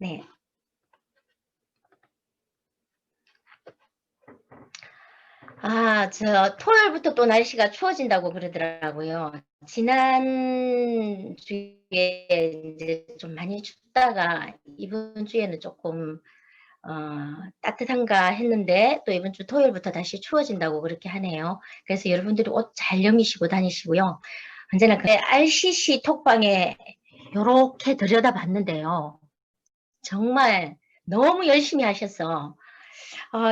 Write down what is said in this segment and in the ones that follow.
네. 토요일부터 또 날씨가 추워진다고 그러더라고요. 지난주에 이제 좀 많이 춥다가 이번 주에는 조금 따뜻한가 했는데 또 이번 주 토요일부터 다시 추워진다고 그렇게 하네요. 그래서 여러분들이 옷 잘 여미시고 다니시고요. 언제나 그 RCC 톡방에 요렇게 들여다봤는데요. 정말 너무 열심히 하셔서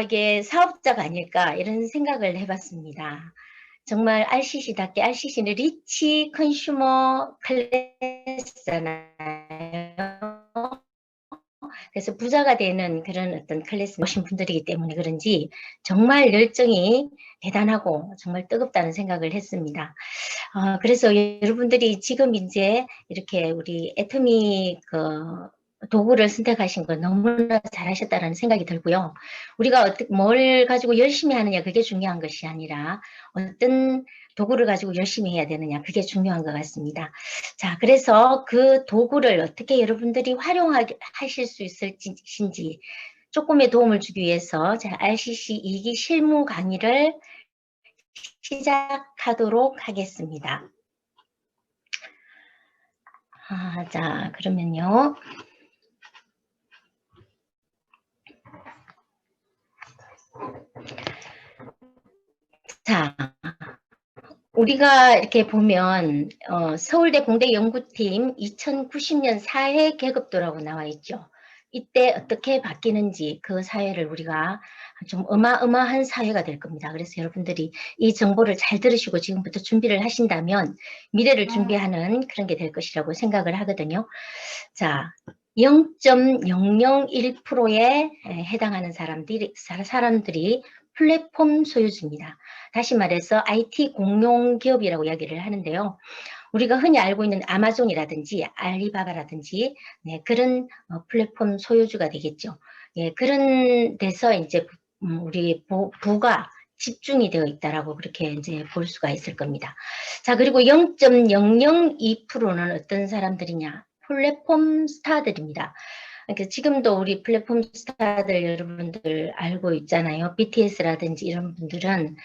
이게 사업자가 아닐까 이런 생각을 해봤습니다. 정말 RCC답게 RCC는 리치 컨슈머 클래스잖아요. 그래서 부자가 되는 그런 어떤 클래스 오신 분들이기 때문에 그런지 정말 열정이 대단하고 정말 뜨겁다는 생각을 했습니다. 그래서 여러분들이 지금 이제 이렇게 우리 애터미 도구를 선택하신 거 너무나 잘하셨다는 생각이 들고요. 우리가 뭘 가지고 열심히 하느냐 그게 중요한 것이 아니라 어떤 도구를 가지고 열심히 해야 되느냐 그게 중요한 것 같습니다. 자, 그래서 그 도구를 어떻게 여러분들이 활용하실 수 있을지 조금의 도움을 주기 위해서 제가 RCC 2기 실무 강의를 시작하도록 하겠습니다. 자, 그러면요. 자, 우리가 이렇게 보면 서울대 공대 연구팀 2090년 사회 계급도라고 나와 있죠. 이때 어떻게 바뀌는지 그 사회를 우리가 좀 어마어마한 사회가 될 겁니다. 그래서 여러분들이 이 정보를 잘 들으시고 지금부터 준비를 하신다면 미래를 준비하는 그런 게 될 것이라고 생각을 하거든요. 자, 0.001%에 해당하는 사람들이 플랫폼 소유주입니다. 다시 말해서 IT 공용 기업이라고 이야기를 하는데요. 우리가 흔히 알고 있는 아마존이라든지 알리바바라든지 그런 플랫폼 소유주가 되겠죠. 예, 그런 데서 이제 우리 부가 집중이 되어 있다라고 그렇게 이제 볼 수가 있을 겁니다. 자, 그리고 0.002%는 어떤 사람들이냐? 플랫폼 스타들입니다. 그러니까 지금도 우리 플랫폼 스타들 여러분들 알고 있잖아요. BTS라든지 이런 분들은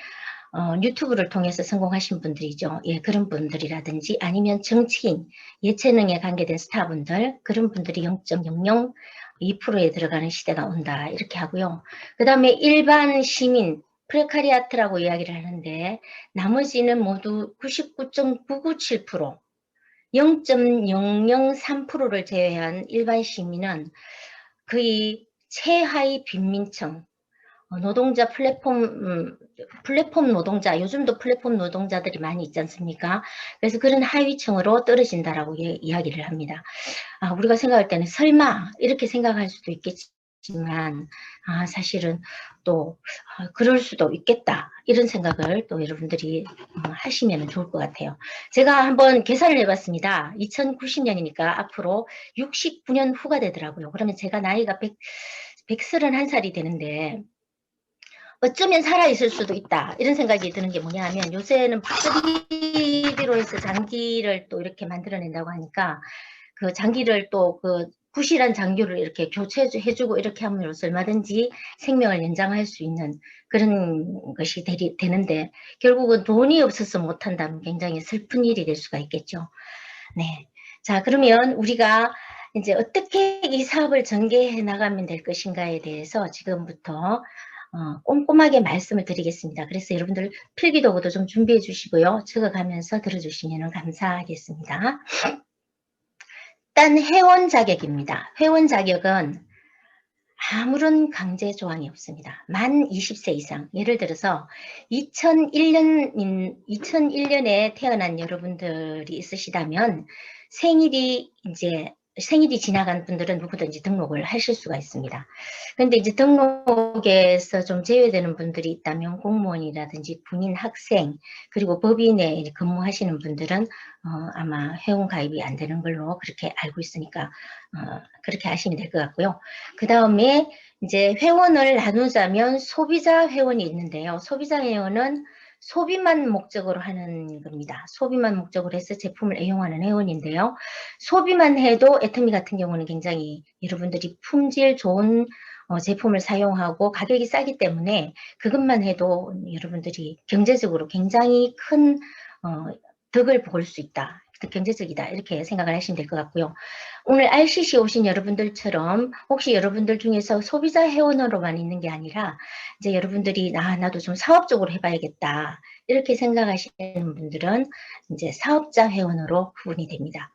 유튜브를 통해서 성공하신 분들이죠. 예, 그런 분들이라든지 아니면 정치인, 예체능에 관계된 스타분들 그런 분들이 0.002%에 들어가는 시대가 온다 이렇게 하고요. 그 다음에 일반 시민 프레카리아트라고 이야기를 하는데 나머지는 모두 99.997% 0.003%를 제외한 일반 시민은 거의 최하위 빈민층, 노동자 플랫폼 노동자, 요즘도 플랫폼 노동자들이 많이 있지 않습니까? 그래서 그런 하위층으로 떨어진다라고 이야기를 합니다. 우리가 생각할 때는 설마 이렇게 생각할 수도 있겠지만 사실은 또 그럴 수도 있겠다 이런 생각을 또 여러분들이 하시면 좋을 것 같아요. 제가 한번 계산을 해봤습니다. 2090년이니까 앞으로 69년 후가 되더라고요. 그러면 제가 나이가 131살이 되는데 어쩌면 살아있을 수도 있다 이런 생각이 드는 게 뭐냐 하면 요새는 3D로 해서 장기를 또 이렇게 만들어낸다고 하니까 그 장기를 또 부실한 장기를 이렇게 교체해주고 이렇게 함으로써 얼마든지 생명을 연장할 수 있는 그런 것이 되는데 결국은 돈이 없어서 못한다면 굉장히 슬픈 일이 될 수가 있겠죠. 네. 자, 그러면 우리가 이제 어떻게 이 사업을 전개해 나가면 될 것인가에 대해서 지금부터 꼼꼼하게 말씀을 드리겠습니다. 그래서 여러분들 필기도구도 좀 준비해 주시고요. 적어가면서 들어주시면 감사하겠습니다. 일단 회원 자격입니다. 회원 자격은 아무런 강제 조항이 없습니다. 만 20세 이상, 예를 들어서 2001년에 태어난 여러분들이 있으시다면 생일이 지나간 분들은 누구든지 등록을 하실 수가 있습니다. 그런데 이제 등록에서 좀 제외되는 분들이 있다면 공무원이라든지 군인, 학생, 그리고 법인에 근무하시는 분들은 아마 회원 가입이 안 되는 걸로 그렇게 알고 있으니까 그렇게 하시면 될 것 같고요. 그 다음에 이제 회원을 나누자면 소비자 회원이 있는데요. 소비자 회원은 소비만 목적으로 하는 겁니다. 소비만 목적으로 해서 제품을 애용하는 회원인데요. 소비만 해도 애터미 같은 경우는 굉장히 여러분들이 품질 좋은 제품을 사용하고 가격이 싸기 때문에 그것만 해도 여러분들이 경제적으로 굉장히 큰 덕을 볼 수 있다. 경제적이다. 이렇게 생각을 하시면 될 것 같고요. 오늘 RCC 오신 여러분들처럼 혹시 여러분들 중에서 소비자 회원으로만 있는 게 아니라 이제 여러분들이 나도 좀 사업적으로 해봐야겠다. 이렇게 생각하시는 분들은 이제 사업자 회원으로 구분이 됩니다.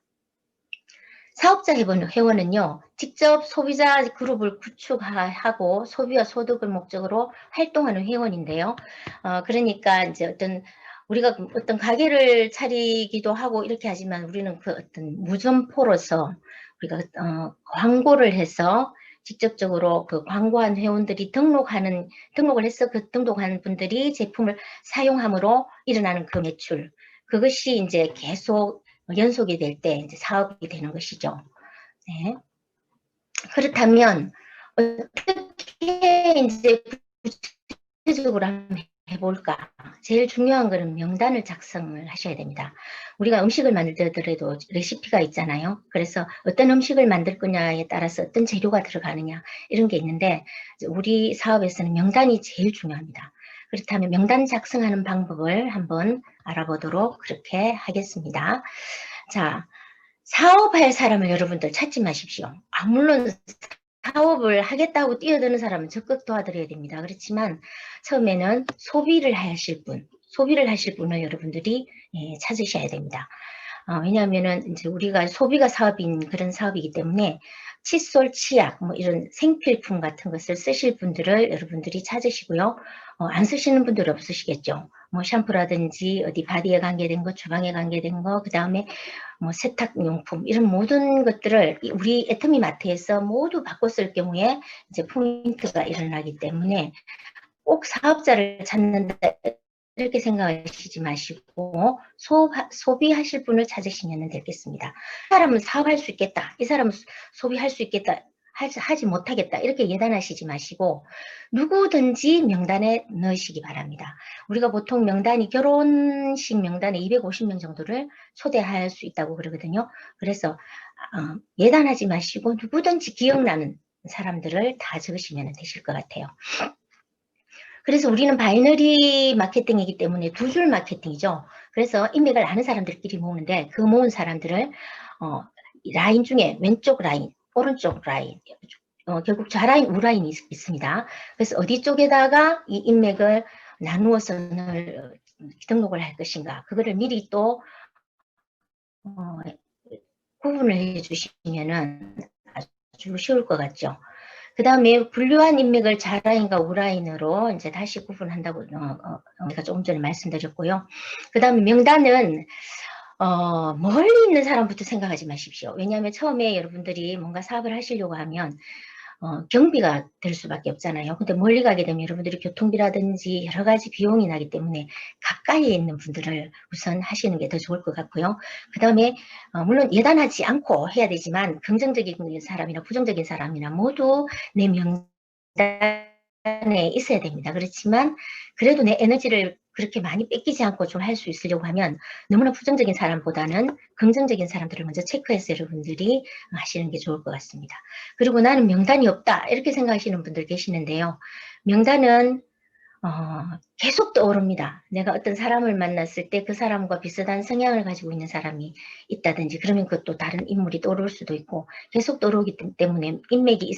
사업자 회원은요, 직접 소비자 그룹을 구축하고 소비와 소득을 목적으로 활동하는 회원인데요. 그러니까 이제 우리가 어떤 가게를 차리기도 하고 이렇게 하지만 우리는 그 어떤 무점포로서 우리가 광고를 해서 직접적으로 그 광고한 회원들이 등록을 해서 그 등록하는 분들이 제품을 사용함으로 일어나는 그 매출, 그것이 이제 계속 연속이 될 때 이제 사업이 되는 것이죠. 네. 그렇다면 어떻게 이제 구체적으로 한번 해볼까? 제일 중요한 거는 명단을 작성을 하셔야 됩니다. 우리가 음식을 만들더라도 레시피가 있잖아요. 그래서 어떤 음식을 만들 거냐에 따라서 어떤 재료가 들어가느냐 이런 게 있는데 우리 사업에서는 명단이 제일 중요합니다. 그렇다면 명단 작성하는 방법을 한번 알아보도록 그렇게 하겠습니다. 자, 사업할 사람을 여러분들 찾지 마십시오. 물론 사업을 하겠다고 뛰어드는 사람은 적극 도와드려야 됩니다. 그렇지만 처음에는 소비를 하실 분을 여러분들이 찾으셔야 됩니다. 왜냐하면은 이제 우리가 소비가 사업인 그런 사업이기 때문에 칫솔, 치약, 뭐 이런 생필품 같은 것을 쓰실 분들을 여러분들이 찾으시고요. 안 쓰시는 분들 없으시겠죠. 뭐 샴푸라든지 어디 바디에 관계된 거, 주방에 관계된 거, 그 다음에 뭐 세탁용품 이런 모든 것들을 우리 애터미 마트에서 모두 바꿔 쓸 경우에 이제 포인트가 일어나기 때문에 꼭 사업자를 찾는다 이렇게 생각하시지 마시고 소비하실 분을 찾으시면 되겠습니다. 이 사람은 사업할 수 있겠다. 이 사람은 소비할 수 있겠다. 하지 못하겠다. 이렇게 예단하시지 마시고 누구든지 명단에 넣으시기 바랍니다. 우리가 보통 명단이 결혼식 명단에 250명 정도를 초대할 수 있다고 그러거든요. 그래서 예단하지 마시고 누구든지 기억나는 사람들을 다 적으시면 되실 것 같아요. 그래서 우리는 바이너리 마케팅이기 때문에 두 줄 마케팅이죠. 그래서 인맥을 아는 사람들끼리 모으는데 그 모은 사람들을 라인 중에 왼쪽 라인, 오른쪽 라인, 결국 좌라인, 우라인이 있습니다. 그래서 어디 쪽에다가 이 인맥을 나누어서 등록을 할 것인가 그거를 미리 또 구분을 해주시면은 아주 쉬울 것 같죠. 그 다음에 분류한 인맥을 좌라인과 우라인으로 이제 다시 구분한다고 제가 조금 전에 말씀드렸고요. 그 다음에 명단은 멀리 있는 사람부터 생각하지 마십시오. 왜냐하면 처음에 여러분들이 뭔가 사업을 하시려고 하면 경비가 될 수밖에 없잖아요. 근데 멀리 가게 되면 여러분들이 교통비라든지 여러 가지 비용이 나기 때문에 가까이에 있는 분들을 우선 하시는 게 더 좋을 것 같고요. 그 다음에 물론 예단하지 않고 해야 되지만 긍정적인 사람이나 부정적인 사람이나 모두 내 명단에 있어야 됩니다. 그렇지만 그래도 내 에너지를 그렇게 많이 뺏기지 않고 좀 할 수 있으려고 하면 너무나 부정적인 사람보다는 긍정적인 사람들을 먼저 체크해서 여러분들이 하시는 게 좋을 것 같습니다. 그리고 나는 명단이 없다 이렇게 생각하시는 분들 계시는데요. 명단은 계속 떠오릅니다. 내가 어떤 사람을 만났을 때 그 사람과 비슷한 성향을 가지고 있는 사람이 있다든지 그러면 그것도 다른 인물이 떠오를 수도 있고 계속 떠오르기 때문에 인맥이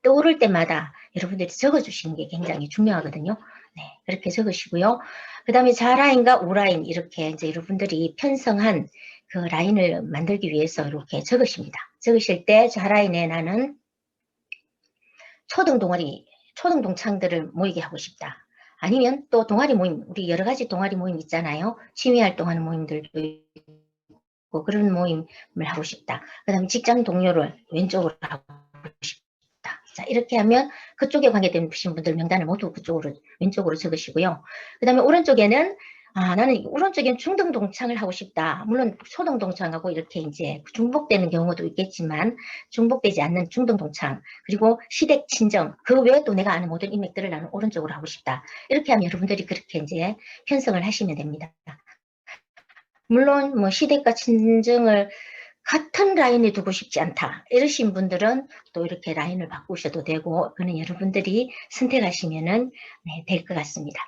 떠오를 때마다 여러분들이 적어주시는 게 굉장히 중요하거든요. 네, 그렇게 적으시고요. 그 다음에 좌라인과 우라인 이렇게 이제 여러분들이 편성한 그 라인을 만들기 위해서 이렇게 적으십니다. 적으실 때 좌라인에 나는 초등 동창들을 모이게 하고 싶다. 아니면 또 동아리 모임, 우리 여러 가지 동아리 모임 있잖아요. 취미활동하는 모임들도 있고 그런 모임을 하고 싶다. 그 다음에 직장 동료를 왼쪽으로 하고 싶다. 자, 이렇게 하면 그쪽에 관계되신 분들 명단을 모두 그쪽으로 왼쪽으로 적으시고요. 그 다음에 오른쪽에는 나는 오른쪽엔 중등동창을 하고 싶다. 물론 초등동창하고 이렇게 이제 중복되는 경우도 있겠지만 중복되지 않는 중등동창, 그리고 시댁 친정, 그 외에 또 내가 아는 모든 인맥들을 나는 오른쪽으로 하고 싶다. 이렇게 하면 여러분들이 그렇게 이제 편성을 하시면 됩니다. 물론 뭐 시댁과 친정을 같은 라인에 두고 싶지 않다 이러신 분들은 또 이렇게 라인을 바꾸셔도 되고, 그는 여러분들이 선택하시면은 될 것 같습니다.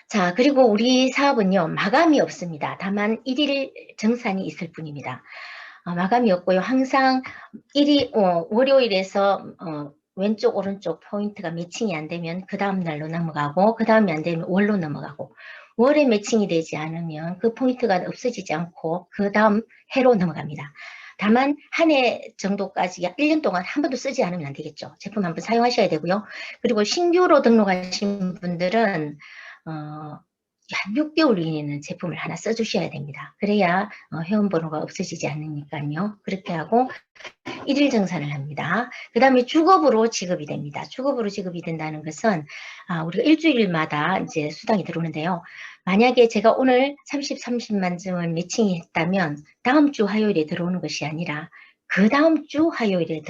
자, 그리고 우리 사업은요, 마감이 없습니다. 다만 1일 정산이 있을 뿐입니다. 마감이 없고요. 항상 월요일에서 왼쪽 오른쪽 포인트가 매칭이 안 되면 그 다음 날로 넘어가고, 그 다음이 안 되면 월로 넘어가고, 월에 매칭이 되지 않으면 그 포인트가 없어지지 않고 그 다음 해로 넘어갑니다. 다만 한 해 정도까지 1년 동안 한 번도 쓰지 않으면 안 되겠죠. 제품 한번 사용하셔야 되고요. 그리고 신규로 등록하신 분들은 한 6개월 이내는 제품을 하나 써주셔야 됩니다. 그래야 회원번호가 없어지지 않으니까요. 그렇게 하고 1일 정산을 합니다. 그 다음에 주급으로 지급이 됩니다. 주급으로 지급이 된다는 것은 우리가 일주일마다 이제 수당이 들어오는데요. 만약에 제가 오늘 30만 점을 매칭이 했다면 다음 주 화요일에 들어오는 것이 아니라 그 다음 주 화요일에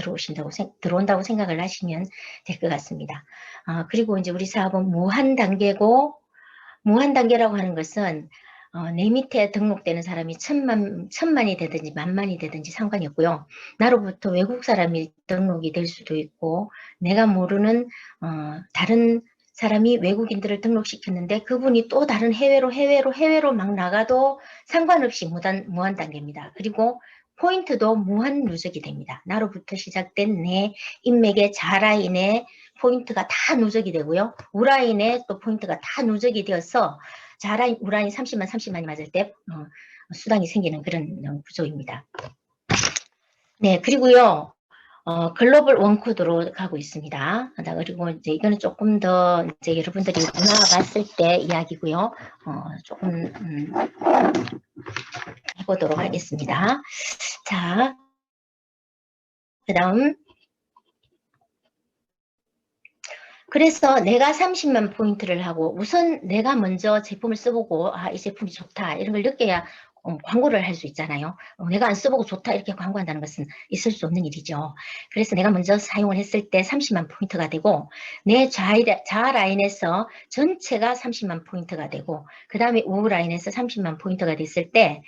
들어온다고 생각을 하시면 될 것 같습니다. 그리고 이제 우리 사업은 무한 단계라고 하는 것은 내 밑에 등록되는 사람이 천만이 되든지 만만이 되든지 상관이 없고요. 나로부터 외국 사람이 등록이 될 수도 있고, 내가 모르는 다른 사람이 외국인들을 등록시켰는데 그분이 또 다른 해외로 막 나가도 상관없이 무한 단계입니다. 그리고 포인트도 무한 누적이 됩니다. 나로부터 시작된 내 인맥의 자라인의 포인트가 다 누적이 되고요. 우라인에 또 포인트가 다 누적이 되어서 자라인, 우라인 30만이 맞을 때 수당이 생기는 그런 구조입니다. 네, 그리고요. 글로벌 원코드로 가고 있습니다. 그리고 이제 이거는 조금 더 이제 여러분들이 문화가 갔을 때 이야기고요. 조금 해보도록 하겠습니다. 자, 그 다음. 그래서 내가 30만 포인트를 하고 우선 내가 먼저 제품을 써보고 이 제품이 좋다 이런 걸 느껴야 광고를 할 수 있잖아요. 내가 안 써보고 좋다 이렇게 광고한다는 것은 있을 수 없는 일이죠. 그래서 내가 먼저 사용을 했을 때 30만 포인트가 되고, 내 좌 라인에서 전체가 30만 포인트가 되고, 그 다음에 우우 라인에서 30만 포인트가 됐을 때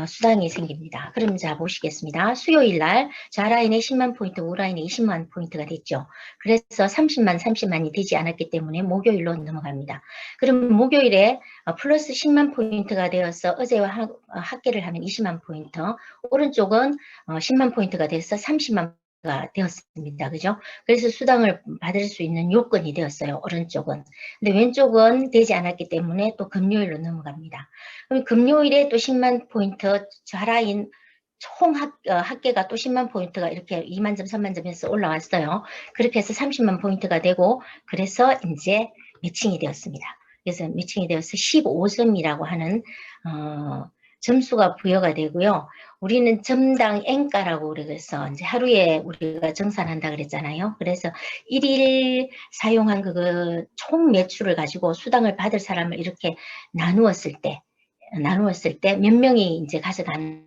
수당이 생깁니다. 그럼 자 보시겠습니다. 수요일 날 좌라인에 10만 포인트, 우라인에 20만 포인트가 됐죠. 그래서 30만이 되지 않았기 때문에 목요일로 넘어갑니다. 그럼 목요일에 플러스 10만 포인트가 되어서 어제와 합계를 하면 20만 포인트, 오른쪽은 10만 포인트가 돼서 30만 가 되었습니다. 그죠? 그래서 수당을 받을 수 있는 요건이 되었어요. 오른쪽은. 근데 왼쪽은 되지 않았기 때문에 또 금요일로 넘어갑니다. 그럼 금요일에 또 10만 포인트 좌라인 총 합계가 또 10만 포인트가 이렇게 2만 점, 3만 점에서 올라왔어요. 그렇게 해서 30만 포인트가 되고, 그래서 이제 매칭이 되었습니다. 그래서 매칭이 되어서 15점이라고 하는 점수가 부여가 되고요. 우리는 점당 N가라고 그래서 이제 하루에 우리가 정산한다 그랬잖아요. 그래서 1일 사용한 그 총 매출을 가지고 수당을 받을 사람을 이렇게 나누었을 때 몇 명이 이제 가져가는,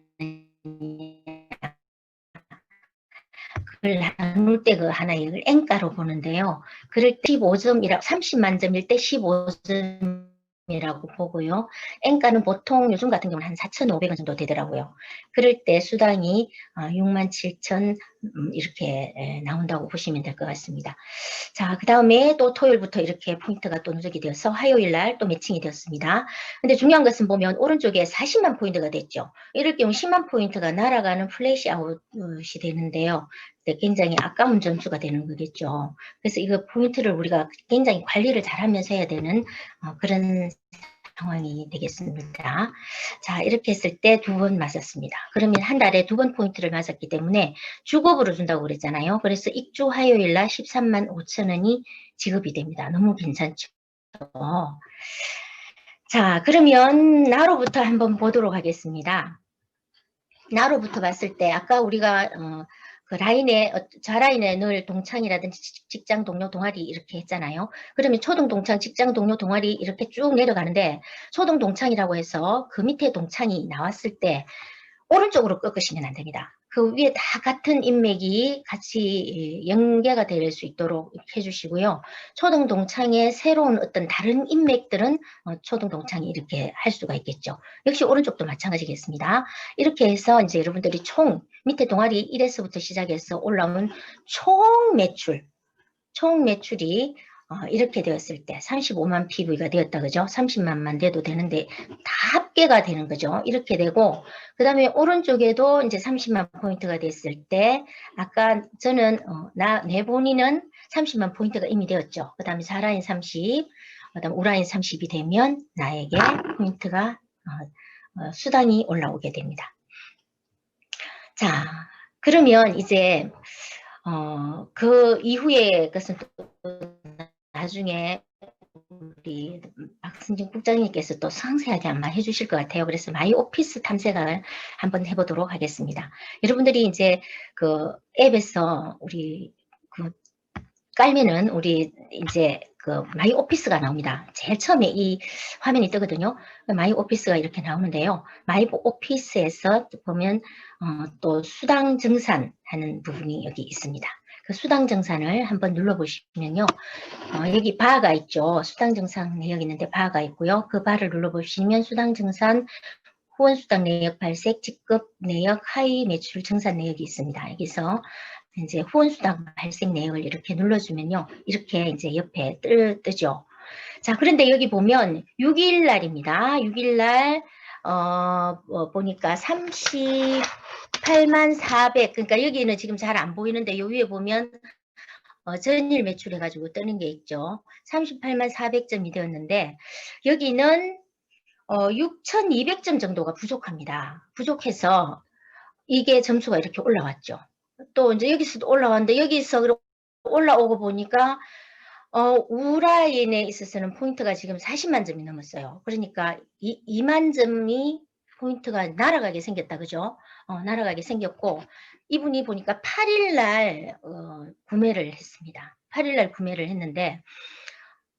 그걸 나눌 때 그 하나 이걸 N가로 보는데요. 그럴 때 15점이라 30만 점일 때 15점이라고 보고요. N가는 보통 요즘 같은 경우는 한 4,500원 정도 되더라고요. 그럴 때 수당이 67,000 이렇게 나온다고 보시면 될 것 같습니다. 자, 그 다음에 또 토요일부터 이렇게 포인트가 또 누적이 되어서 화요일 날 또 매칭이 되었습니다. 근데 중요한 것은 보면 오른쪽에 40만 포인트가 됐죠. 이럴 경우 10만 포인트가 날아가는 플래시 아웃이 되는데요. 굉장히 아까운 점수가 되는 거겠죠. 그래서 이거 포인트를 우리가 굉장히 관리를 잘하면서 해야 되는 그런 상황이 되겠습니다. 자, 이렇게 했을 때 2번 맞았습니다. 그러면 한 달에 2번 포인트를 맞았기 때문에 주급으로 준다고 그랬잖아요. 그래서 입주 화요일 날 13만 5천 원이 지급이 됩니다. 너무 괜찮죠? 자, 그러면 나로부터 한번 보도록 하겠습니다. 나로부터 봤을 때 아까 우리가 그 라인에 좌라인에 늘 동창이라든지 직장 동료 동아리 이렇게 했잖아요. 그러면 초등 동창, 직장 동료 동아리 이렇게 쭉 내려가는데 초등 동창이라고 해서 그 밑에 동창이 나왔을 때 오른쪽으로 꺾으시면 안 됩니다. 그 위에 다 같은 인맥이 같이 연계가 될 수 있도록 해주시고요. 초등 동창의 새로운 어떤 다른 인맥들은 초등 동창이 이렇게 할 수가 있겠죠. 역시 오른쪽도 마찬가지겠습니다. 이렇게 해서 이제 여러분들이 총 밑에 동아리 1에서부터 시작해서 올라온 총 매출이 이렇게 되었을 때 35만 PV가 되었다 그죠? 30만만 돼도 되는데 다 합계가 되는 거죠. 이렇게 되고 그 다음에 오른쪽에도 이제 30만 포인트가 됐을 때 아까 저는 내 본인은 30만 포인트가 이미 되었죠. 그 다음에 4라인 30, 그 다음 우라인 30이 되면 나에게 포인트가 수당이 올라오게 됩니다. 자, 그러면 이제 그 이후에 것은 또 나중에 우리 박승진 국장님께서 또 상세하게 아마 해주실 것 같아요. 그래서 마이오피스 탐색을 한번 해보도록 하겠습니다. 여러분들이 이제 그 앱에서 우리 그 깔면은 우리 이제 그 마이오피스가 나옵니다. 제일 처음에 이 화면이 뜨거든요. 마이오피스가 이렇게 나오는데요. 마이오피스에서 보면 또 수당 증산하는 부분이 여기 있습니다. 그 수당 증산을 한번 눌러보시면요. 여기 바가 있죠. 수당 증산 내역 있는데 바가 있고요. 그 바를 눌러보시면 수당 증산, 후원 수당 내역 발생, 직급 내역, 하위 매출 증산 내역이 있습니다. 여기서 이제 후원 수당 발생 내역을 이렇게 눌러주면요. 이렇게 이제 옆에 뜨죠. 자, 그런데 여기 보면 6일 날입니다. 6일 날 보니까 38만 400, 그러니까 여기는 지금 잘 안 보이는데 요 위에 보면 전일 매출 해가지고 뜨는 게 있죠. 38만 400점이 되었는데 여기는 6,200점 정도가 부족합니다. 부족해서 이게 점수가 이렇게 올라왔죠. 또 이제 여기서도 올라왔는데 여기서 올라오고 보니까 우라인에 있어서는 포인트가 지금 40만 점이 넘었어요. 그러니까 2만 점이 포인트가 날아가게 생겼다. 그죠? 날아가게 생겼고 이분이 보니까 8일 날 구매를 했습니다. 8일 날 구매를 했는데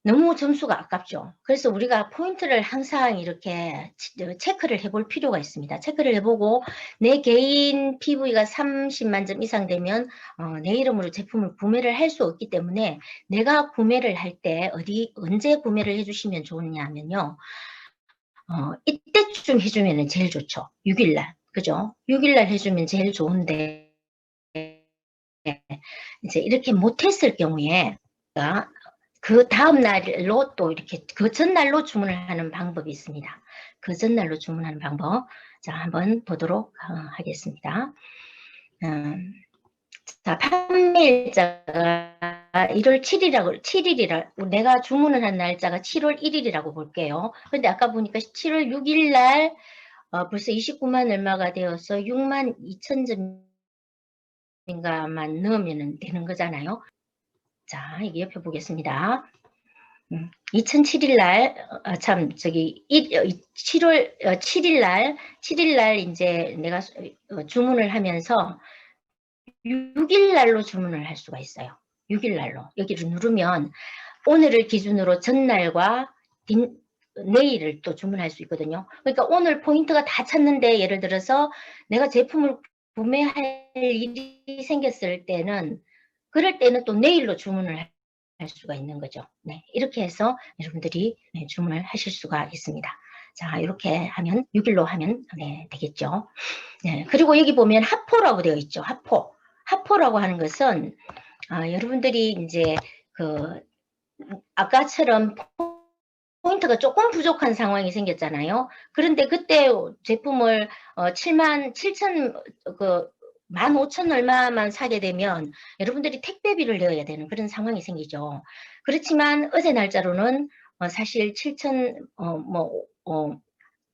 너무 점수가 아깝죠. 그래서 우리가 포인트를 항상 이렇게 체크를 해볼 필요가 있습니다. 체크를 해보고 내 개인 PV가 30만 점 이상 되면 내 이름으로 제품을 구매를 할 수 없기 때문에 내가 구매를 할 때 언제 구매를 해주시면 좋으냐 하면요. 이때쯤 해주면 제일 좋죠. 6일날. 그죠? 6일날 해주면 제일 좋은데 이제 이렇게 못했을 경우에 그 다음 날로 또 이렇게 그 전날로 주문을 하는 방법이 있습니다. 그 전날로 주문하는 방법. 자, 한번 보도록 하겠습니다. 자, 판매일자가 1월 7일이라 내가 주문을 한 날짜가 7월 1일이라고 볼게요. 근데 아까 보니까 7월 6일 날 벌써 29만 얼마가 되어서 6만 2천 점인가만 넣으면 되는 거잖아요. 자, 이게 옆에 보겠습니다. 2007일 날, 7월 7일 날 이제 내가 주문을 하면서 6일 날로 주문을 할 수가 있어요. 6일 날로. 여기를 누르면 오늘을 기준으로 전날과 내일을 또 주문할 수 있거든요. 그러니까 오늘 포인트가 다 찼는데 예를 들어서 내가 제품을 구매할 일이 생겼을 때는 그럴 때는 또 내일로 주문을 할 수가 있는 거죠. 네, 이렇게 해서 여러분들이 주문을 하실 수가 있습니다. 자, 이렇게 하면 6일로 하면 되겠죠. 네, 그리고 여기 보면 하포라고 되어 있죠. 하포라고 하는 것은 여러분들이 이제 그 아까처럼 포인트가 조금 부족한 상황이 생겼잖아요. 그런데 그때 제품을 7천 그 15,000 얼마만 사게 되면 여러분들이 택배비를 내야 되는 그런 상황이 생기죠. 그렇지만 어제 날짜로는 사실 7천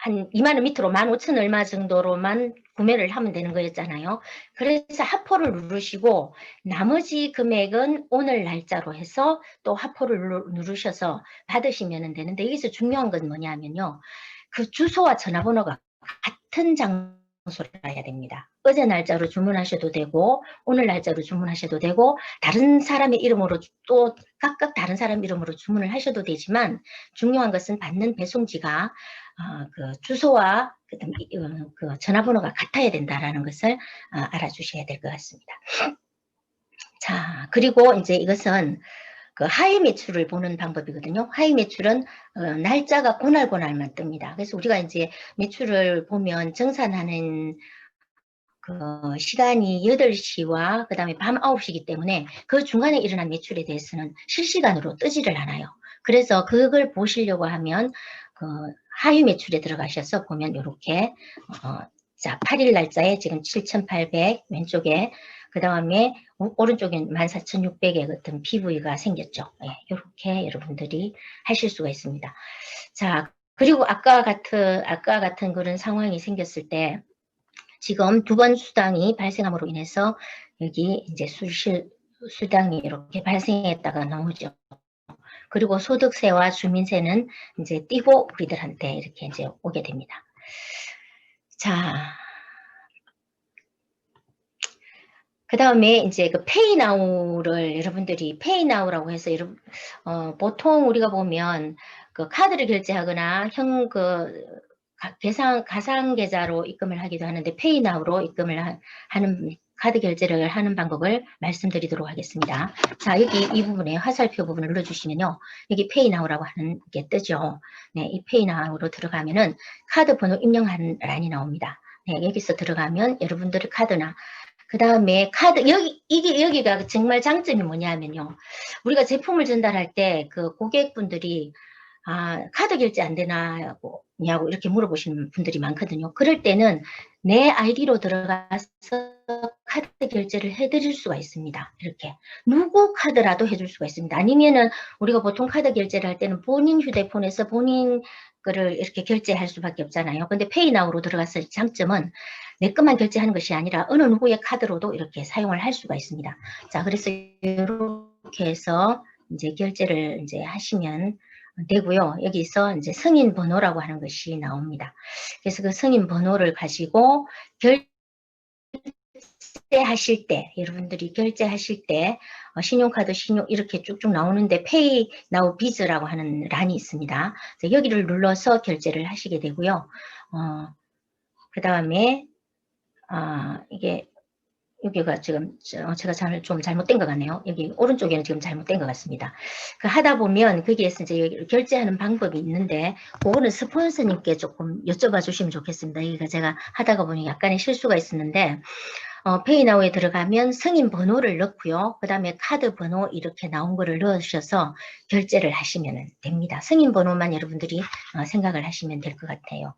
한 2만 원 밑으로 15,000 얼마 정도로만 구매를 하면 되는 거였잖아요. 그래서 하포를 누르시고 나머지 금액은 오늘 날짜로 해서 또 하포를 누르셔서 받으시면 되는데 여기서 중요한 건 뭐냐면요. 그 주소와 전화번호가 같은 명소라야 됩니다. 어제 날짜로 주문하셔도 되고 오늘 날짜로 주문하셔도 되고 다른 사람의 이름으로 또 각각 다른 사람 이름으로 주문을 하셔도 되지만 중요한 것은 받는 배송지가 그 주소와 그 전화번호가 같아야 된다라는 것을 알아주셔야 될 것 같습니다. 자, 그리고 이제 이것은 그 하위 매출을 보는 방법이거든요. 하위 매출은 날짜가 고날고날만 뜹니다. 그래서 우리가 이제 매출을 보면 정산하는 그 시간이 8시와 그다음에 밤 9시이기 때문에 그 중간에 일어난 매출에 대해서는 실시간으로 뜨지를 않아요. 그래서 그걸 보시려고 하면 그 하위 매출에 들어가셔서 보면 요렇게 자, 8일 날짜에 지금 7,800 왼쪽에 그다음에 오른쪽엔 14,600의 어떤 PV가 생겼죠. 예, 요렇게 여러분들이 하실 수가 있습니다. 자, 그리고 아까 같은 그런 상황이 생겼을 때 지금 두 번 수당이 발생함으로 인해서 여기 이제 수당이 이렇게 발생했다가 나오죠. 그리고 소득세와 주민세는 이제 띄고 우리들한테 이렇게 이제 오게 됩니다. 자, 그 다음에 이제 그 페이나우를 여러분들이 페이나우라고 해서 보통 우리가 보면 그 카드를 결제하거나 가상 계좌로 입금을 하기도 하는데 페이나우로 입금을 하는 카드 결제를 하는 방법을 말씀드리도록 하겠습니다. 자, 여기 이 부분에 화살표 부분을 눌러주시면요. 여기 페이나우라고 하는 게 뜨죠. 네, 이 페이나우로 들어가면은 카드 번호 입력하는 란이 나옵니다. 네, 여기서 들어가면 여러분들의 카드나 그 다음에 카드, 여기가 정말 장점이 뭐냐면요. 우리가 제품을 전달할 때 그 고객분들이 카드 결제 안 되냐고 이렇게 물어보시는 분들이 많거든요. 그럴 때는 내 아이디로 들어가서 카드 결제를 해드릴 수가 있습니다. 이렇게 누구 카드라도 해줄 수가 있습니다. 아니면은 우리가 보통 카드 결제를 할 때는 본인 휴대폰에서 본인 거를 이렇게 결제할 수밖에 없잖아요. 근데 페이나우로 들어갔을 장점은 내 것만 결제하는 것이 아니라 어느 누구의 카드로도 이렇게 사용을 할 수가 있습니다. 자, 그래서 이렇게 해서 이제 결제를 이제 하시면 되고요. 여기서 이제 승인 번호라고 하는 것이 나옵니다. 그래서 그 승인 번호를 가지고 결제하실 때, 여러분들이 결제하실 때 신용카드, 이렇게 쭉쭉 나오는데 페이 나우 비즈라고 하는 란이 있습니다. 여기를 눌러서 결제를 하시게 되고요. 그 다음에 이게 여기가 지금 제가 좀 잘못된 것 같네요. 여기 오른쪽에는 지금 잘못된 것 같습니다. 하다 보면 거기에서 이제 결제하는 방법이 있는데 그거는 스폰서님께 조금 여쭤봐 주시면 좋겠습니다. 여기가 제가 하다가 보니 약간의 실수가 있었는데 페이나우에 들어가면 승인 번호를 넣고요. 그 다음에 카드 번호 이렇게 나온 거를 넣으셔서 결제를 하시면 됩니다. 승인 번호만 여러분들이 생각을 하시면 될 것 같아요.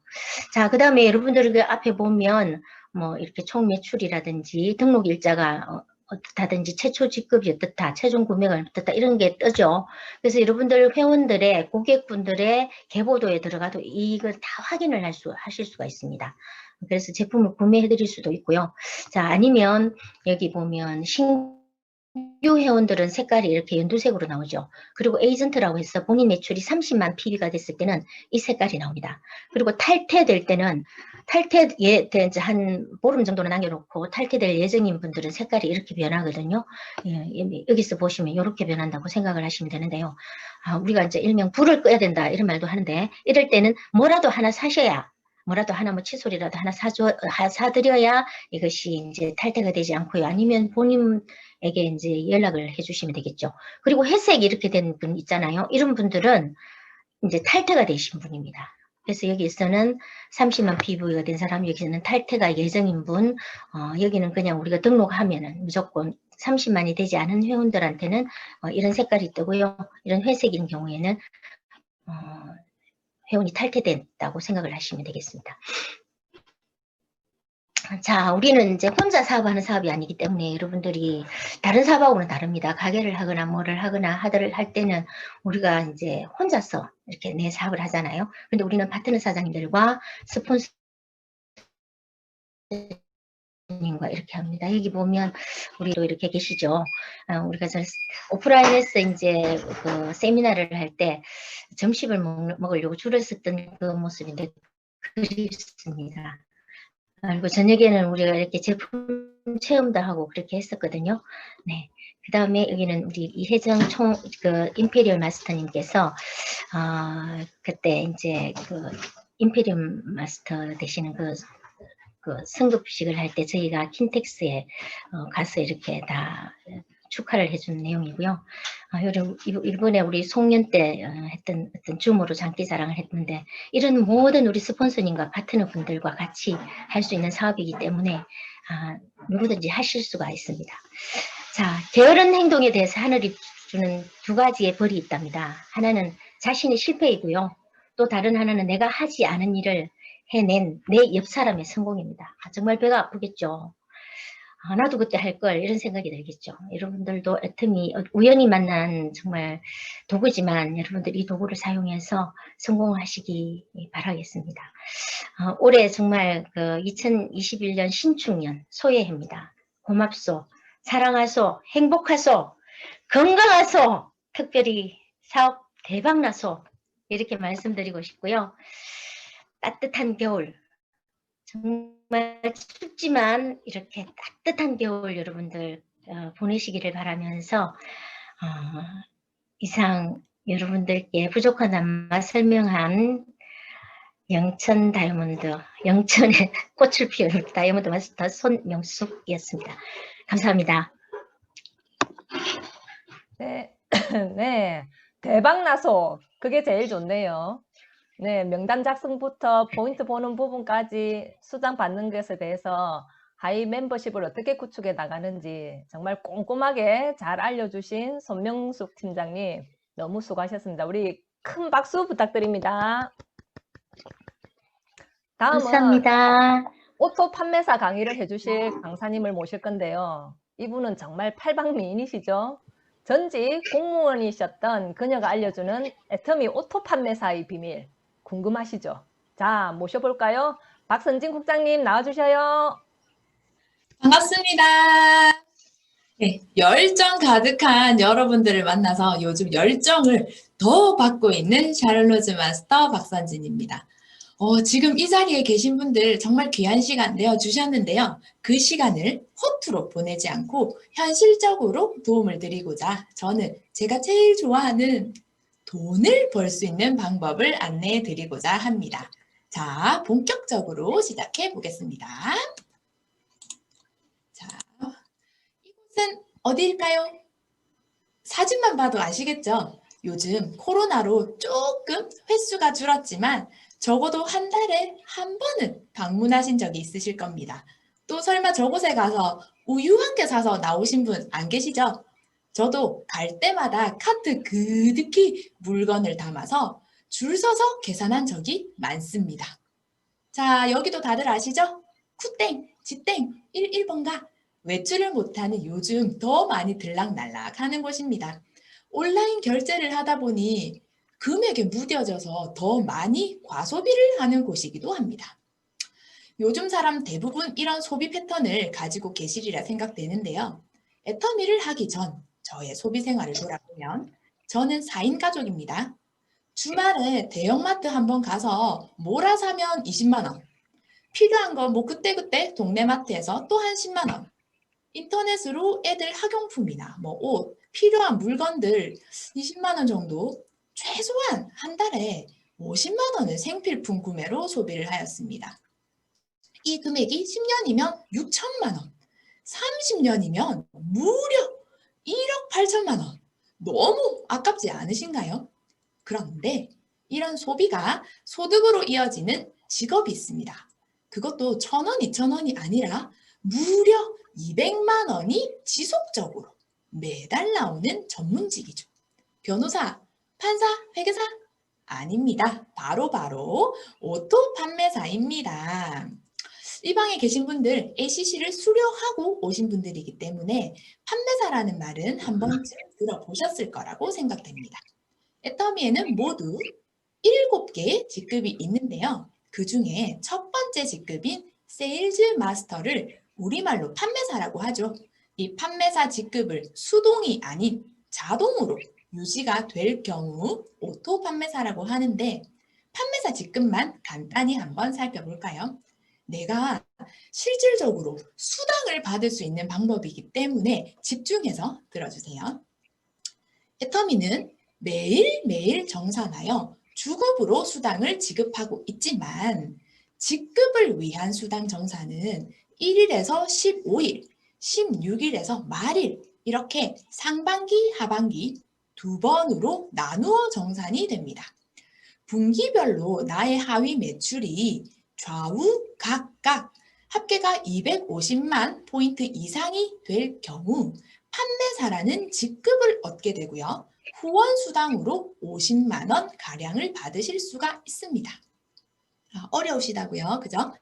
자, 그 다음에 여러분들 그 앞에 보면 뭐 이렇게 총 매출이라든지 등록 일자가 어떻다든지 최초 지급이 어떻다, 최종 구매가 어떻다 이런 게 뜨죠. 그래서 여러분들 회원들의 고객분들의 계보도에 들어가도 이걸 다 확인을 하실 수가 있습니다. 그래서 제품을 구매해 드릴 수도 있고요. 자, 아니면 여기 보면 신규 회원들은 색깔이 이렇게 연두색으로 나오죠. 그리고 에이전트라고 해서 본인 매출이 30만 PB가 됐을 때는 이 색깔이 나옵니다. 그리고 탈퇴될 때는 탈퇴된 한 보름 정도는 남겨놓고 탈퇴될 예정인 분들은 색깔이 이렇게 변하거든요. 예, 여기서 보시면 이렇게 변한다고 생각을 하시면 되는데요. 우리가 이제 일명 불을 꺼야 된다 이런 말도 하는데 이럴 때는 뭐라도 하나 사셔야 뭐라도 하나 뭐 칫솔이라도 하나 사드려야 이것이 이제 탈퇴가 되지 않고요. 아니면 본인에게 이제 연락을 해주시면 되겠죠. 그리고 회색이 이렇게 된 분 있잖아요. 이런 분들은 이제 탈퇴가 되신 분입니다. 그래서 여기서는 30만 PV가 된 사람, 여기서는 탈퇴가 예정인 분, 여기는 그냥 우리가 등록하면은 무조건 30만이 되지 않은 회원들한테는 이런 색깔이 뜨고요. 이런 회색인 경우에는 회원이 탈퇴됐다고 생각을 하시면 되겠습니다. 자, 우리는 이제 혼자 사업하는 사업이 아니기 때문에 여러분들이 다른 사업하고는 다릅니다. 가게를 하거나 뭐를 하거나 할 때는 우리가 이제 혼자서 이렇게 내 사업을 하잖아요. 근데 우리는 파트너 사장님들과 스폰서님과 이렇게 합니다. 여기 보면 우리도 이렇게 계시죠. 우리가 오프라인에서 이제 그 세미나를 할 때 점심을 먹으려고 줄을 섰던 그 모습인데 그립습니다. 그리고 저녁에는 우리가 이렇게 제품 체험도 하고 그렇게 했었거든요. 네. 그 다음에 여기는 우리 이혜정 임페리얼 마스터님께서, 그때 이제 임페리얼 마스터 되시는 승급식을 할 때 저희가 킨텍스에 가서 이렇게 다 축하를 해준 내용이고요. 이번에 우리 송년 때 했던 어떤 줌으로 장기자랑을 했는데, 이런 모든 우리 스폰서님과 파트너 분들과 같이 할 수 있는 사업이기 때문에 누구든지 하실 수가 있습니다. 자, 게으른 행동에 대해서 하늘이 주는 두 가지의 벌이 있답니다. 하나는 자신의 실패이고요. 또 다른 하나는 내가 하지 않은 일을 해낸 내 옆 사람의 성공입니다. 정말 배가 아프겠죠. 나도 그때 할 걸, 이런 생각이 들겠죠. 여러분들도 애터미 우연히 만난 정말 도구지만 여러분들 이 도구를 사용해서 성공하시기 바라겠습니다. 올해 정말 2021년 신축년 소해입니다. 고맙소, 사랑하소, 행복하소, 건강하소, 특별히 사업 대박나소, 이렇게 말씀드리고 싶고요. 따뜻한 겨울, 정말 춥지만 이렇게 따뜻한 겨울 여러분들 보내시기를 바라면서 이상 여러분들께 부족한 안마 설명한 영천 다이아몬드, 영천의 꽃을 피우는 다이아몬드 마스터 손명숙이었습니다. 감사합니다. 네, 네, 대박나소. 그게 제일 좋네요. 네, 명단 작성부터 포인트 보는 부분까지 수당 받는 것에 대해서 하이 멤버십을 어떻게 구축해 나가는지 정말 꼼꼼하게 잘 알려주신 손명숙 팀장님 너무 수고하셨습니다. 우리 큰 박수 부탁드립니다. 다음은 감사합니다. 오토 판매사 강의를 해주실 강사님을 모실 건데요. 이분은 정말 팔방미인이시죠. 전직 공무원이셨던 그녀가 알려주는 애터미 오토 판매사의 비밀 궁금하시죠? 자, 모셔볼까요? 박선진 국장님 나와주셔요. 반갑습니다. 네, 열정 가득한 여러분들을 만나서 요즘 열정을 더 받고 있는 샤를로즈 마스터 박선진입니다. 지금 이 자리에 계신 분들 정말 귀한 시간 내어주셨는데요. 그 시간을 허투루 보내지 않고 현실적으로 도움을 드리고자 저는 제가 제일 좋아하는 돈을 벌 수 있는 방법을 안내해 드리고자 합니다. 자, 본격적으로 시작해 보겠습니다. 자, 이곳은 어디일까요? 사진만 봐도 아시겠죠? 요즘 코로나로 조금 횟수가 줄었지만 적어도 한 달에 한 번은 방문하신 적이 있으실 겁니다. 또 설마 저곳에 가서 우유 한 개 사서 나오신 분 안 계시죠? 저도 갈 때마다 카트 그득히 물건을 담아서 줄 서서 계산한 적이 많습니다. 자, 여기도 다들 아시죠? 쿠땡, 지땡, 1번가. 외출을 못하는 요즘 더 많이 들락날락 하는 곳입니다. 온라인 결제를 하다 보니 금액에 무뎌져서 더 많이 과소비를 하는 곳이기도 합니다. 요즘 사람 대부분 이런 소비 패턴을 가지고 계시리라 생각되는데요. 애터미를 하기 전 저의 소비 생활을 돌아보면 저는 4인 가족입니다. 주말에 대형마트 한번 가서 뭐라 사면 20만 원, 필요한 거 뭐 그때그때 동네 마트에서 또 한 10만 원, 인터넷으로 애들 학용품이나 뭐 옷, 필요한 물건들 20만 원 정도, 최소한 한 달에 50만 원을 생필품 구매로 소비를 하였습니다. 이 금액이 10년이면 6천만 원, 30년이면 무려 1억 8천만 원. 너무 아깝지 않으신가요? 그런데 이런 소비가 소득으로 이어지는 직업이 있습니다. 그것도 1,000원, 2,000원이 아니라 무려 200만 원이 지속적으로 매달 나오는 전문직이죠. 변호사, 판사, 회계사? 아닙니다. 바로 오토 판매사입니다. 이 방에 계신 분들 ACC를 수료하고 오신 분들이기 때문에 판매사라는 말은 한 번쯤 들어보셨을 거라고 생각됩니다. 애터미에는 모두 7개의 직급이 있는데요. 그 중에 첫 번째 직급인 세일즈 마스터를 우리말로 판매사라고 하죠. 이 판매사 직급을 수동이 아닌 자동으로 유지가 될 경우 오토 판매사라고 하는데 판매사 직급만 간단히 한번 살펴볼까요? 내가 실질적으로 수당을 받을 수 있는 방법이기 때문에 집중해서 들어주세요. 애터미는 매일매일 정산하여 주급으로 수당을 지급하고 있지만 직급을 위한 수당 정산은 1일에서 15일, 16일에서 말일 이렇게 상반기, 하반기 두 번으로 나누어 정산이 됩니다. 분기별로 나의 하위 매출이 좌우 각각 합계가 250만 포인트 이상이 될 경우 판매사라는 직급을 얻게 되고요. 후원 수당으로 50만 원 가량을 받으실 수가 있습니다. 어려우시다고요, 그죠?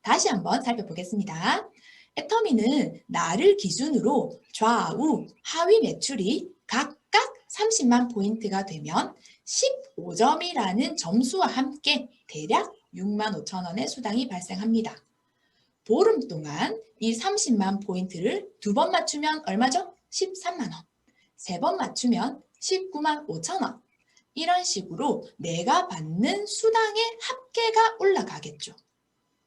다시 한번 살펴보겠습니다. 애터미는 나를 기준으로 좌우 하위 매출이 각각 30만 포인트가 되면 15점이라는 점수와 함께 대략 6만 5천 원의 수당이 발생합니다. 보름 동안 이 30만 포인트를 두 번 맞추면 얼마죠? 13만 원. 세 번 맞추면 19만 5천 원. 이런 식으로 내가 받는 수당의 합계가 올라가겠죠.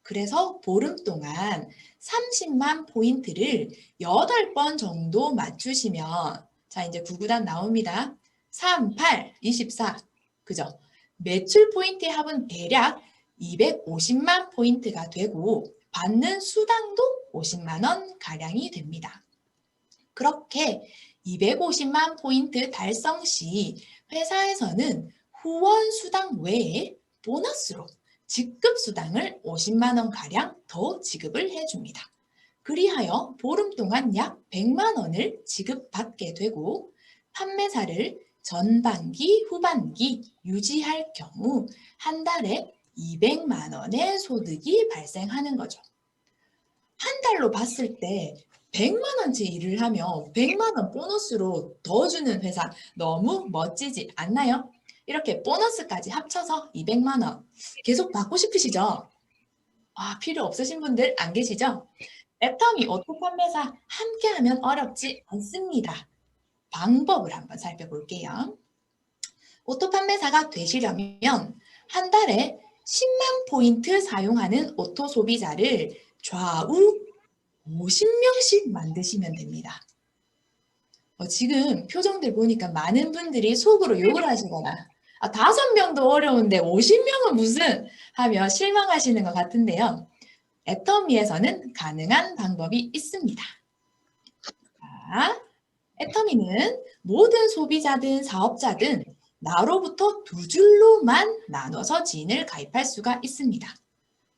그래서 보름 동안 30만 포인트를 8번 정도 맞추시면 자 이제 구구단 나옵니다. 3, 8, 24. 그죠? 매출 포인트의 합은 대략 250만 포인트가 되고 받는 수당도 50만 원 가량이 됩니다. 그렇게 250만 포인트 달성 시 회사에서는 후원 수당 외에 보너스로 직급 수당을 50만 원 가량 더 지급을 해줍니다. 그리하여 보름 동안 약 100만 원을 지급받게 되고 판매사를 전반기, 후반기 유지할 경우 한 달에 200만 원의 소득이 발생하는 거죠. 한 달로 봤을 때 100만 원치 일을 하면 100만 원 보너스로 더 주는 회사 너무 멋지지 않나요? 이렇게 보너스까지 합쳐서 200만 원 계속 받고 싶으시죠? 필요 없으신 분들 안 계시죠? 애터미 오토 판매사 함께하면 어렵지 않습니다. 방법을 한번 살펴볼게요. 오토 판매사가 되시려면 한 달에 10만 포인트 사용하는 오토 소비자를 좌우 50명씩 만드시면 됩니다. 지금 표정들 보니까 많은 분들이 속으로 욕을 하시거나 5명도 어려운데 50명은 무슨 하며 실망하시는 것 같은데요. 애터미에서는 가능한 방법이 있습니다. 자, 애터미는 모든 소비자든 사업자든 나로부터 2줄로만 나눠서 지인을 가입할 수가 있습니다.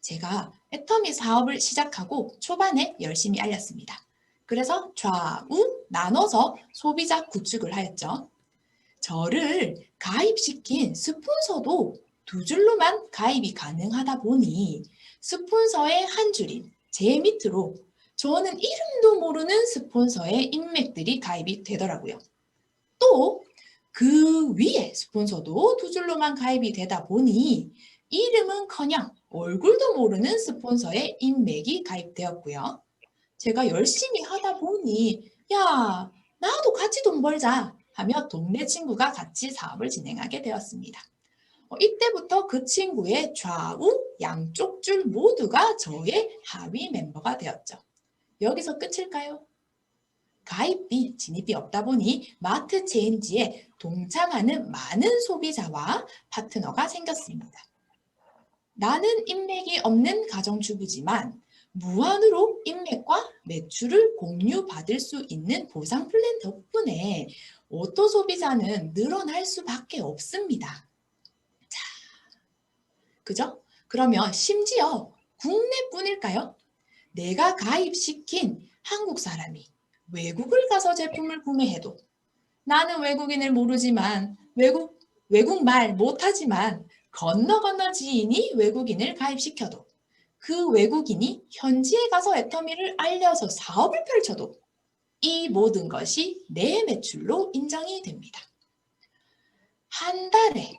제가 애터미 사업을 시작하고 초반에 열심히 알렸습니다. 그래서 좌우 나눠서 소비자 구축을 하였죠. 저를 가입시킨 스폰서도 2줄로만 가입이 가능하다 보니 스폰서의 한 줄인 제 밑으로 저는 이름도 모르는 스폰서의 인맥들이 가입이 되더라고요. 또 그 위에 스폰서도 2줄로만 가입이 되다 보니 이름은커녕 얼굴도 모르는 스폰서의 인맥이 가입되었고요. 제가 열심히 하다 보니 야, 나도 같이 돈 벌자 하며 동네 친구가 같이 사업을 진행하게 되었습니다. 이때부터 그 친구의 좌우 양쪽 줄 모두가 저의 하위 멤버가 되었죠. 여기서 끝일까요? 가입비, 진입비 없다 보니 마트 체인지에 동참하는 많은 소비자와 파트너가 생겼습니다. 나는 인맥이 없는 가정주부지만 무한으로 인맥과 매출을 공유받을 수 있는 보상 플랜 덕분에 오토 소비자는 늘어날 수밖에 없습니다. 자, 그죠? 그러면 심지어 국내뿐일까요? 내가 가입시킨 한국 사람이 외국을 가서 제품을 구매해도 나는 외국인을 모르지만 외국말 못하지만 건너 지인이 외국인을 가입시켜도 그 외국인이 현지에 가서 애터미를 알려서 사업을 펼쳐도 이 모든 것이 내 매출로 인정이 됩니다. 한 달에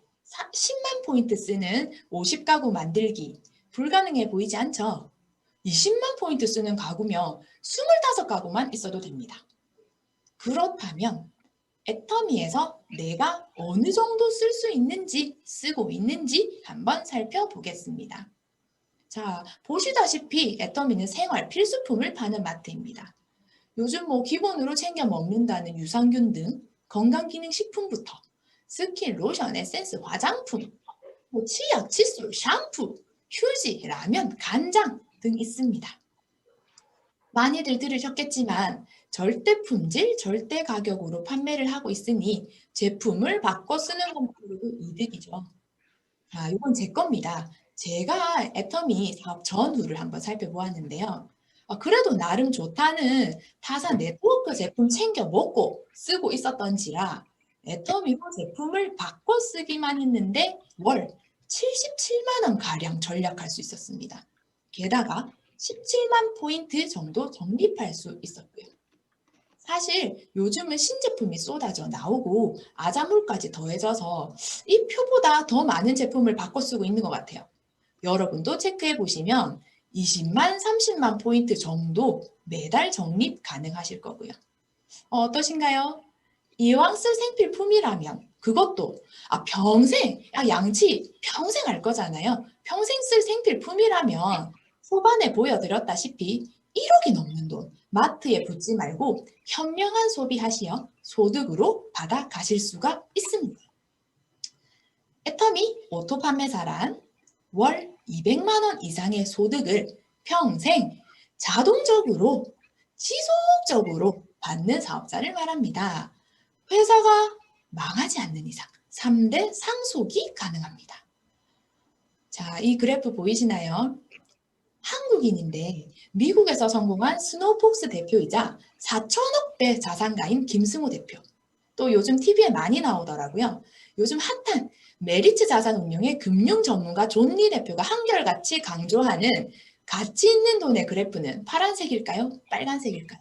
10만 포인트 쓰는 50가구 만들기 불가능해 보이지 않죠? 20만 포인트 쓰는 가구면 25가구만 있어도 됩니다. 그렇다면 애터미에서 내가 어느 정도 쓸 수 있는지, 쓰고 있는지 한번 살펴보겠습니다. 자, 보시다시피 애터미는 생활 필수품을 파는 마트입니다. 요즘 뭐 기본으로 챙겨 먹는다는 유산균 등 건강기능식품부터 스킨, 로션, 에센스, 화장품, 뭐 치약, 칫솔, 샴푸, 휴지, 라면, 간장 등 있습니다. 많이들 들으셨겠지만 절대 품질, 절대 가격으로 판매를 하고 있으니 제품을 바꿔 쓰는 것만으로도 이득이죠. 자, 이건 제 겁니다. 제가 애터미 사업 전후를 한번 살펴보았는데요. 그래도 나름 좋다는 타사 네트워크 제품 챙겨 먹고 쓰고 있었던지라 애터미로 제품을 바꿔 쓰기만 했는데 월 77만 원 가량 절약할 수 있었습니다. 게다가 17만 포인트 정도 적립할 수 있었고요. 사실 요즘은 신제품이 쏟아져 나오고 아자물까지 더해져서 이 표보다 더 많은 제품을 바꿔 쓰고 있는 것 같아요. 여러분도 체크해 보시면 20만, 30만 포인트 정도 매달 적립 가능하실 거고요. 어떠신가요? 이왕 쓸 생필품이라면 그것도 평생, 양치 평생 할 거잖아요. 평생 쓸 생필품이라면 초반에 보여드렸다시피 1억이 넘는 돈 마트에 붓지 말고 현명한 소비하시어 소득으로 받아 가실 수가 있습니다. 애터미 오토 판매사란 월 200만 원 이상의 소득을 평생 자동적으로 지속적으로 받는 사업자를 말합니다. 회사가 망하지 않는 이상 3대 상속이 가능합니다. 자, 이 그래프 보이시나요? 한국인인데 미국에서 성공한 스노우폭스 대표이자 4천억 배 자산가인 김승우 대표. 또 요즘 TV에 많이 나오더라고요. 요즘 핫한 메리츠 자산운용의 금융 전문가 존리 대표가 한결같이 강조하는 가치 있는 돈의 그래프는 파란색일까요? 빨간색일까요?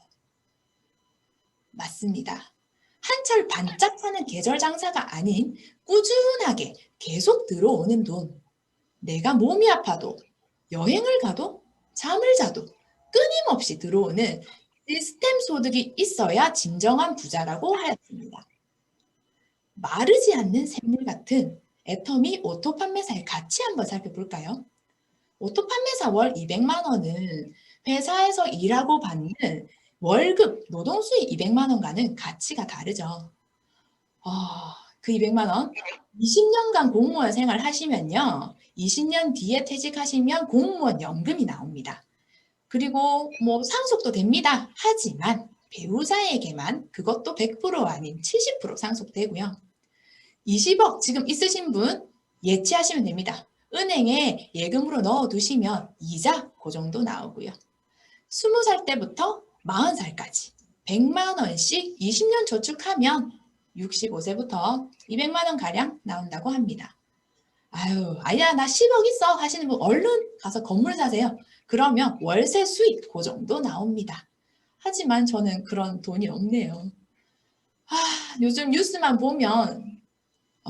맞습니다. 한철 반짝하는 계절 장사가 아닌 꾸준하게 계속 들어오는 돈. 내가 몸이 아파도 여행을 가도 잠을 자도 끊임없이 들어오는 시스템 소득이 있어야 진정한 부자라고 하였습니다. 마르지 않는 샘물 같은 애터미 오토 판매사의 가치 한번 살펴볼까요? 오토 판매사 월 200만 원은 회사에서 일하고 받는 월급, 노동수익 200만 원과는 가치가 다르죠. 그 200만 원 20년간 공무원 생활 하시면요. 20년 뒤에 퇴직하시면 공무원 연금이 나옵니다. 그리고 뭐 상속도 됩니다. 하지만 배우자에게만 그것도 100% 아닌 70% 상속되고요. 20억 지금 있으신 분 예치하시면 됩니다. 은행에 예금으로 넣어두시면 이자 그 정도 나오고요. 20살 때부터 40살까지 100만 원씩 20년 저축하면 65세부터 200만 원 가량 나온다고 합니다. 아야 나 10억 있어 하시는 분 얼른 가서 건물 사세요. 그러면 월세 수익 그 정도 나옵니다. 하지만 저는 그런 돈이 없네요. 요즘 뉴스만 보면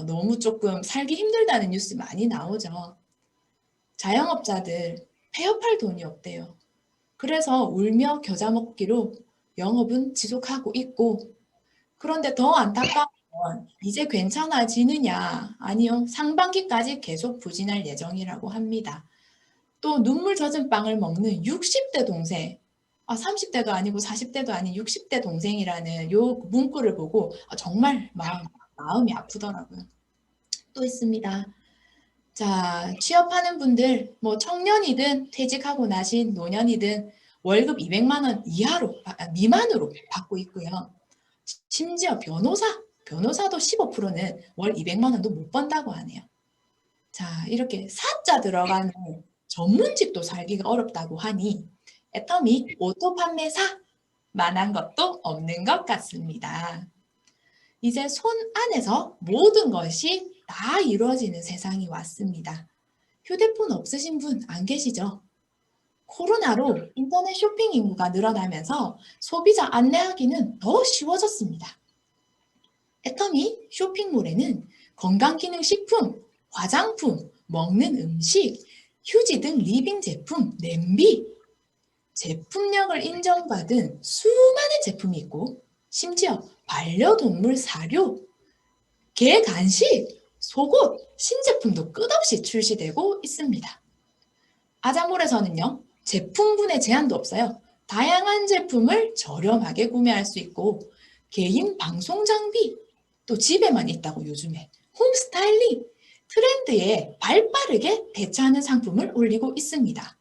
너무 조금 살기 힘들다는 뉴스 많이 나오죠. 자영업자들 폐업할 돈이 없대요. 그래서 울며 겨자 먹기로 영업은 지속하고 있고 그런데 더 안타까운 건 이제 괜찮아지느냐? 아니요. 상반기까지 계속 부진할 예정이라고 합니다. 또 눈물 젖은 빵을 먹는 60대 동생, 30대도 아니고 40대도 아닌 60대 동생이라는 요 문구를 보고 정말 마음이 아프더라고요. 또 있습니다. 자, 취업하는 분들, 뭐 청년이든 퇴직하고 나신 노년이든 월급 200만 원 미만으로 받고 있고요. 심지어 변호사도 15%는 월 200만 원도 못 번다고 하네요. 자, 이렇게 사자 들어가는 전문직도 살기가 어렵다고 하니 애터미 오토 판매사만한 것도 없는 것 같습니다. 이제 손 안에서 모든 것이 다 이루어지는 세상이 왔습니다. 휴대폰 없으신 분 안 계시죠? 코로나로 인터넷 쇼핑 인구가 늘어나면서 소비자 안내하기는 더 쉬워졌습니다. 애터미 쇼핑몰에는 건강기능식품, 화장품, 먹는 음식, 휴지 등 리빙 제품, 냄비, 제품력을 인정받은 수많은 제품이 있고 심지어 반려동물 사료, 개 간식, 속옷, 신제품도 끝없이 출시되고 있습니다. 아자몰에서는요, 제품군의 제한도 없어요. 다양한 제품을 저렴하게 구매할 수 있고 개인 방송 장비, 또 집에만 있다고 요즘에 홈 스타일링, 트렌드에 발빠르게 대처하는 상품을 올리고 있습니다.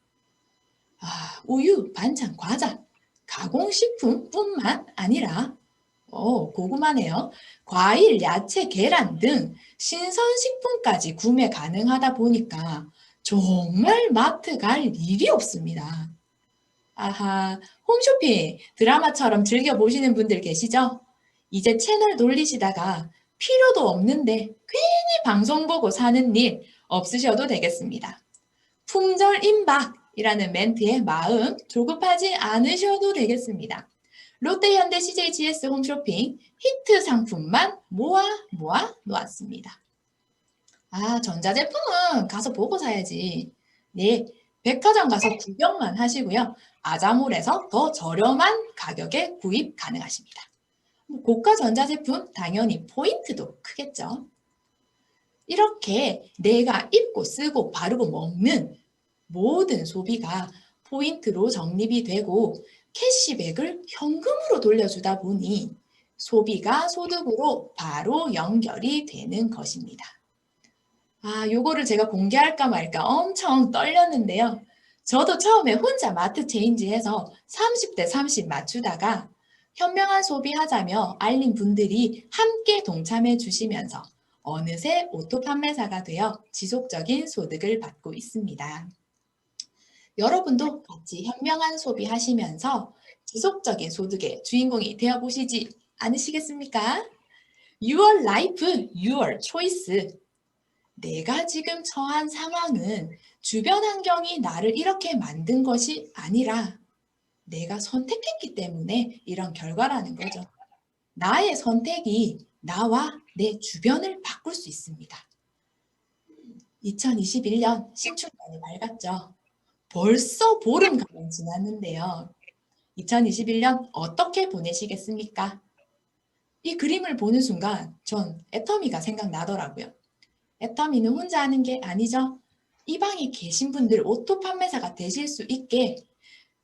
우유, 반찬, 과자, 가공식품뿐만 아니라 고구마네요. 과일, 야채, 계란 등 신선식품까지 구매 가능하다 보니까 정말 마트 갈 일이 없습니다. 아하, 홈쇼핑 드라마처럼 즐겨보시는 분들 계시죠? 이제 채널 돌리시다가 필요도 없는데 괜히 방송 보고 사는 일 없으셔도 되겠습니다. 품절 임박이라는 멘트에 마음 조급하지 않으셔도 되겠습니다. 롯데, 현대, CJ, GS 홈쇼핑 히트 상품만 모아 놓았습니다. 전자제품은 가서 보고 사야지. 네, 백화점 가서 구경만 하시고요. 아자몰에서 더 저렴한 가격에 구입 가능하십니다. 고가 전자제품 당연히 포인트도 크겠죠. 이렇게 내가 입고 쓰고 바르고 먹는 모든 소비가 포인트로 적립이 되고 캐시백을 현금으로 돌려주다 보니 소비가 소득으로 바로 연결이 되는 것입니다. 요거를 제가 공개할까 말까 엄청 떨렸는데요. 저도 처음에 혼자 마트 체인지해서 30대 30 맞추다가 현명한 소비하자며 알린 분들이 함께 동참해 주시면서 어느새 오토 판매사가 되어 지속적인 소득을 받고 있습니다. 여러분도 같이 현명한 소비하시면서 지속적인 소득의 주인공이 되어보시지 않으시겠습니까? Your life, your choice. 내가 지금 처한 상황은 주변 환경이 나를 이렇게 만든 것이 아니라 내가 선택했기 때문에 이런 결과라는 거죠. 나의 선택이 나와 내 주변을 바꿀 수 있습니다. 2021년 신축년이 밝았죠. 벌써 보름가량 지났는데요. 2021년 어떻게 보내시겠습니까? 이 그림을 보는 순간 전 애터미가 생각나더라고요. 애터미는 혼자 하는 게 아니죠. 이 방에 계신 분들 오토 판매사가 되실 수 있게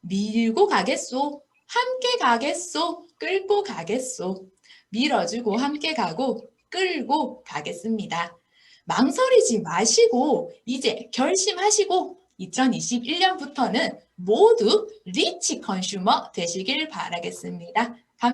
밀고 가겠소, 함께 가겠소, 끌고 가겠소. 밀어주고 함께 가고 끌고 가겠습니다. 망설이지 마시고 이제 결심하시고 2021년부터는 모두 리치 컨슈머 되시길 바라겠습니다.